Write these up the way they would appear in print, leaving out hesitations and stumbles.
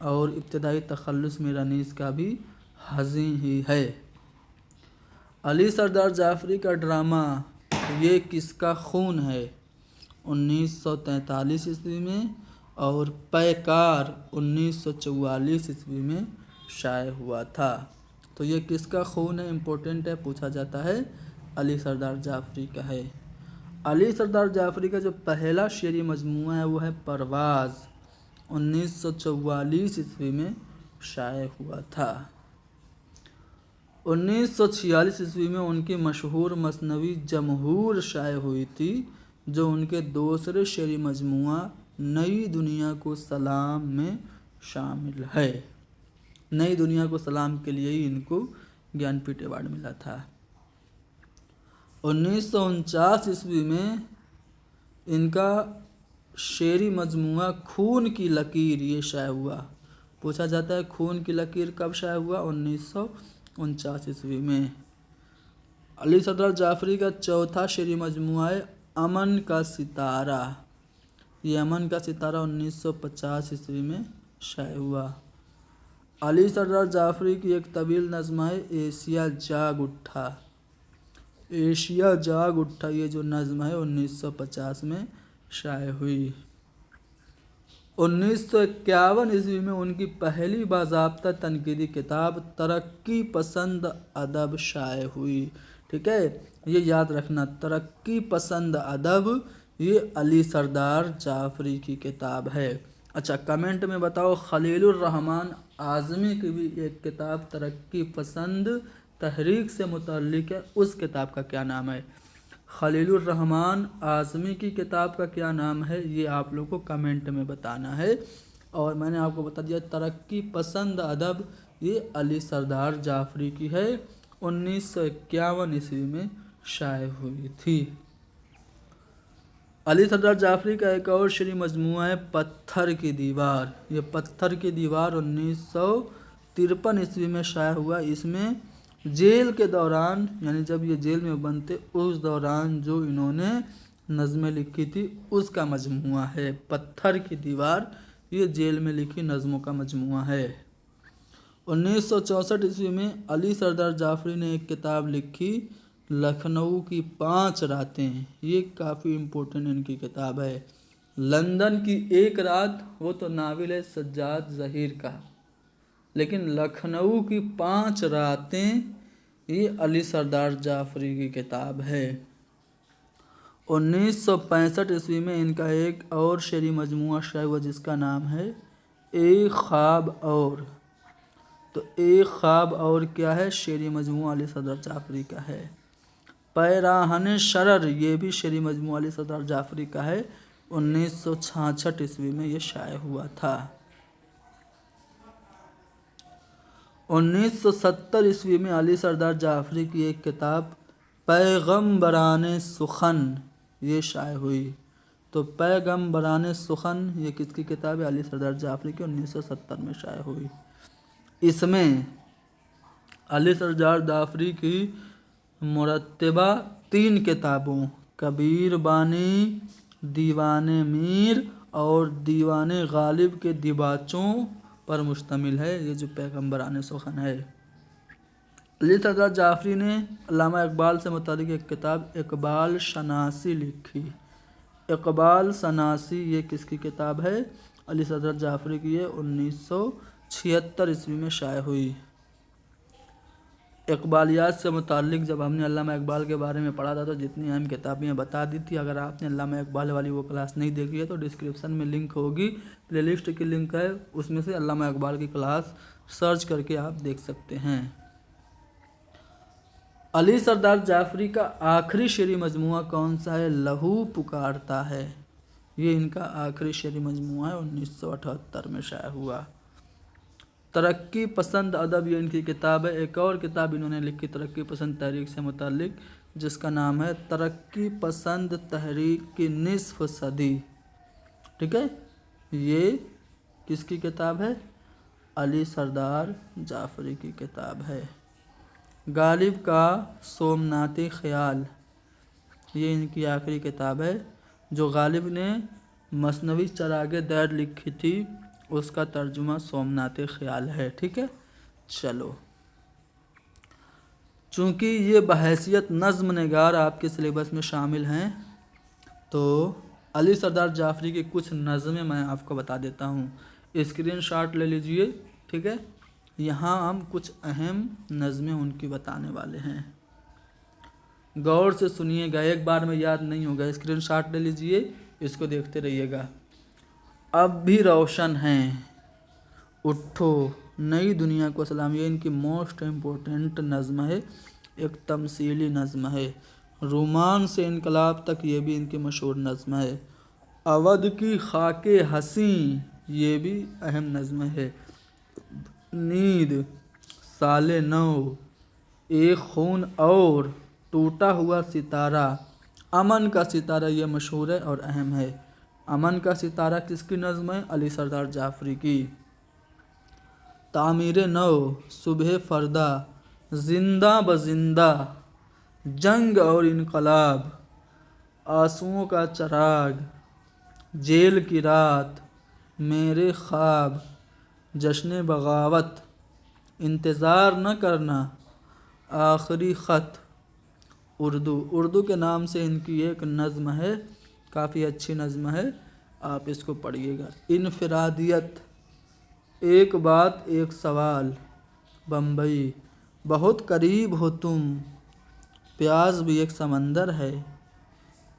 اور ابتدائی تخلص میر انیس کا بھی حزین ہی ہے۔ علی سردار جعفری کا ڈرامہ یہ کس کا خون ہے 1943 عیسوی میں، اور پیکار 1944 عیسوی میں شائع ہوا تھا۔ تو یہ کس کا خون ہے، امپورٹنٹ ہے، پوچھا جاتا ہے، علی سردار جعفری کا ہے۔ علی سردار جعفری کا جو پہلا شعری مجموعہ ہے وہ ہے پرواز، 1944 عیسوی میں شائع ہوا تھا۔ 1946 عیسوی میں ان کی مشہور مثنوی جمہور شائع ہوئی تھی، جو ان کے دوسرے شعری مجموعہ نئی دنیا کو سلام میں شامل ہے۔ نئی دنیا کو سلام کے لیے ہی ان کو گیان پیٹھ ایوارڈ ملا تھا۔ 1949 عیسوی میں ان کا شعری مجموعہ خون کی لکیر یہ شائع ہوا۔ پوچھا جاتا ہے خون کی لکیر کب شائع ہوا، 1949 عیسوی میں۔ علی سردار جعفری کا چوتھا شعری مجموعہ ہے امن کا ستارہ، یہ امن کا ستارہ 1950 عیسوی میں شائع ہوا۔ علی سردار جعفری کی ایک طویل نظم ہے ایشیا جاگ اٹھا، ایشیا جاگ اٹھا، یہ جو نظم ہے 1950 میں شائع ہوئی۔ 1951 عیسوی میں ان کی پہلی باضابطہ تنقیدی کتاب ترقی پسند ادب شائع ہوئی۔ ٹھیک ہے، یہ یاد رکھنا، ترقی پسند ادب یہ علی سردار جعفری کی کتاب ہے۔ اچھا کمنٹ میں بتاؤ، خلیل الرحمن اعظمی کی بھی ایک کتاب ترقی پسند تحریک سے متعلق ہے، اس کتاب کا کیا نام ہے؟ خلیل الرحمن اعظمی کی کتاب کا کیا نام ہے، یہ آپ لوگ کو کمنٹ میں بتانا ہے۔ اور میں نے آپ کو بتا دیا ترقی پسند ادب یہ علی سردار جعفری کی ہے، 1951 عیسوی میں شائع ہوئی تھی۔ علی سردار جعفری کا ایک اور شعری مجموعہ ہے پتھر کی دیوار، یہ پتھر کی دیوار 1953 عیسوی میں شائع ہوا۔ اس میں جیل کے دوران، یعنی جب یہ جیل میں بند تھے اس دوران جو انہوں نے نظمیں لکھی تھی اس کا مجموعہ ہے پتھر کی دیوار، یہ جیل میں لکھی نظموں کا مجموعہ ہے۔ 1964 عیسوی میں علی سردار جعفری نے ایک کتاب لکھی لکھنؤ کی 5 راتیں، یہ کافی امپورٹنٹ ان کی کتاب ہے۔ لندن کی ایک رات وہ تو ناول ہے سجاد ظہیر کا، لیکن لکھنؤ کی 5 راتیں یہ علی سردار جعفری کی کتاب ہے۔ 1965 عیسوی میں ان کا ایک اور شعری مجموعہ شائع ہوا جس کا نام ہے ایک خواب اور۔ تو ایک خواب اور کیا ہے، شعری مجموعہ علی سردار جعفری کا ہے۔ پیراہن شرر یہ بھی شعری مجموعہ علی سردار جعفری کا ہے، 1966 عیسوی میں یہ شائع ہوا تھا۔ 1970 عیسوی میں علی سردار جعفری کی ایک کتاب پیغمبران سخن یہ شائع ہوئی۔ تو پیغمبران سخن یہ کس کی کتاب ہے، علی سردار جعفری کی، 1970 میں شائع ہوئی۔ اس میں علی سردار جعفری کی مرتبہ 3 کتابوں کبیر بانی، دیوان میر اور دیوان غالب کے دیباچوں پر مشتمل ہے، یہ جو پیغمبران سخن ہے۔ علی سردار جعفری نے علامہ اقبال سے متعلق ایک کتاب اقبال شناسی لکھی۔ اقبال شناسی یہ کس کی کتاب ہے، علی سردار جعفری کی، یہ 1976 عیسوی میں شائع ہوئی۔ اقبالیات سے متعلق جب ہم نے علامہ اقبال کے بارے میں پڑھا تھا تو جتنی اہم کتابیں بتا دی تھی، اگر آپ نے علامہ اقبال والی وہ کلاس نہیں دیکھی ہے تو ڈسکرپشن میں لنک ہوگی، پلے لسٹ کی لنک ہے، اس میں سے علامہ اقبال کی کلاس سرچ کر کے آپ دیکھ سکتے ہیں۔ علی سردار جعفری کا آخری شعری مجموعہ کون سا ہے، لہو پکارتا ہے، یہ ان کا آخری شعری مجموعہ ہے، 1978 میں شائع ہوا۔ ترقی پسند ادب یہ ان کی کتاب ہے۔ ایک اور کتاب انہوں نے لکھی ترقی پسند تحریک سے متعلق جس کا نام ہے ترقی پسند تحریک کی نصف صدی۔ ٹھیک ہے، یہ کس کی کتاب ہے، علی سردار جعفری کی کتاب ہے۔ غالب کا سومناتی خیال یہ ان کی آخری کتاب ہے، جو غالب نے مثنوی چراغ دیر لکھی تھی اس کا ترجمہ سومنات خیال ہے، ٹھیک ہے۔ چلو، چونکہ یہ بحیثیت نظم نگار آپ کے سلیبس میں شامل ہیں تو علی سردار جعفری کی کچھ نظمیں میں آپ کو بتا دیتا ہوں، اسکرین شاٹ لے لیجئے، ٹھیک ہے۔ یہاں ہم کچھ اہم نظمیں ان کی بتانے والے ہیں، غور سے سنیے گا، ایک بار میں یاد نہیں ہوگا، اسکرین شاٹ لے لیجئے، اس کو دیکھتے رہیے گا۔ اب بھی روشن ہیں، اٹھو، نئی دنیا کو سلام، یہ ان کی موسٹ امپورٹنٹ نظم ہے، ایک تمثیلی نظم ہے۔ رومان سے انقلاب تک، یہ بھی ان کی مشہور نظم ہے۔ اودھ کی خاک حسین، یہ بھی اہم نظم ہے۔ نیند، سال نو، ایک خون اور، ٹوٹا ہوا ستارہ، امن کا ستارہ، یہ مشہور ہے اور اہم ہے۔ امن کا ستارہ کس کی نظم ہے؟ علی سردار جعفری کی۔ تعمیر نو، صبح فردا، زندہ بزندہ، جنگ اور انقلاب، آنسوؤں کا چراغ، جیل کی رات، میرے خواب، جشن بغاوت، انتظار نہ کرنا، آخری خط۔ اردو کے نام سے ان کی ایک نظم ہے، کافی اچھی نظم ہے، آپ اس کو پڑھیے گا۔ انفرادیت، ایک بات ایک سوال، بمبئی، بہت قریب ہو تم، پیاس بھی ایک سمندر ہے،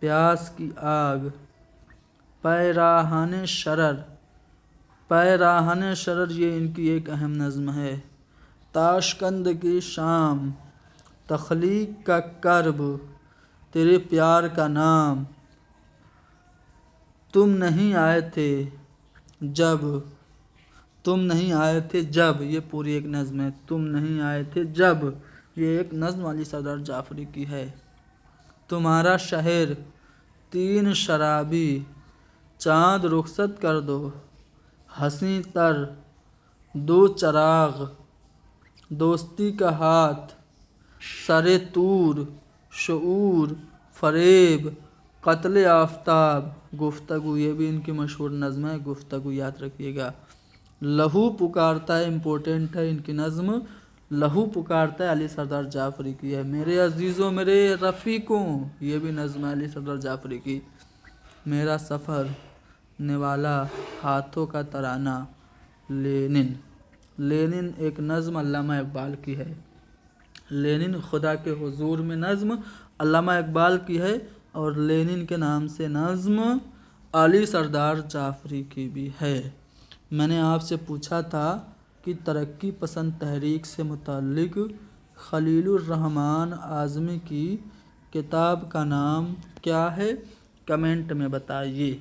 پیاس کی آگ، پیراہن شرر، پیراہن شرر، یہ ان کی ایک اہم نظم ہے۔ تاشقند کی شام، تخلیق کا کرب، تیرے پیار کا نام، تم نہیں آئے تھے جب، تم نہیں آئے تھے جب، یہ پوری ایک نظم ہے۔ تم نہیں آئے تھے جب، یہ ایک نظم علی سردار جعفری کی ہے۔ تمہارا شہر، تین شرابی، چاند رخصت کر دو، حسیں تر، دو چراغ، دوستی کا ہاتھ، سر طور، شعور، فریب، قتل آفتاب، گفتگو، یہ بھی ان کی مشہور نظم ہے، گفتگو یاد رکھیے گا۔ لہو پکارتا ہے، امپورٹنٹ ہے ان کی نظم، لہو پکارتا ہے، علی سردار جعفری کی ہے۔ میرے عزیزوں، میرے رفیقوں، یہ بھی نظم ہے علی سردار جعفری کی۔ میرا سفر، نوالا، ہاتھوں کا ترانہ، لینن، لینن ایک نظم علامہ اقبال کی ہے۔ لینن خدا کے حضور میں نظم علامہ اقبال کی ہے، اور لینن کے نام سے نظم علی سردار جعفری کی بھی ہے۔ میں نے آپ سے پوچھا تھا کہ ترقی پسند تحریک سے متعلق خلیل الرحمن اعظمی کی کتاب کا نام کیا ہے؟ کمنٹ میں بتائیے۔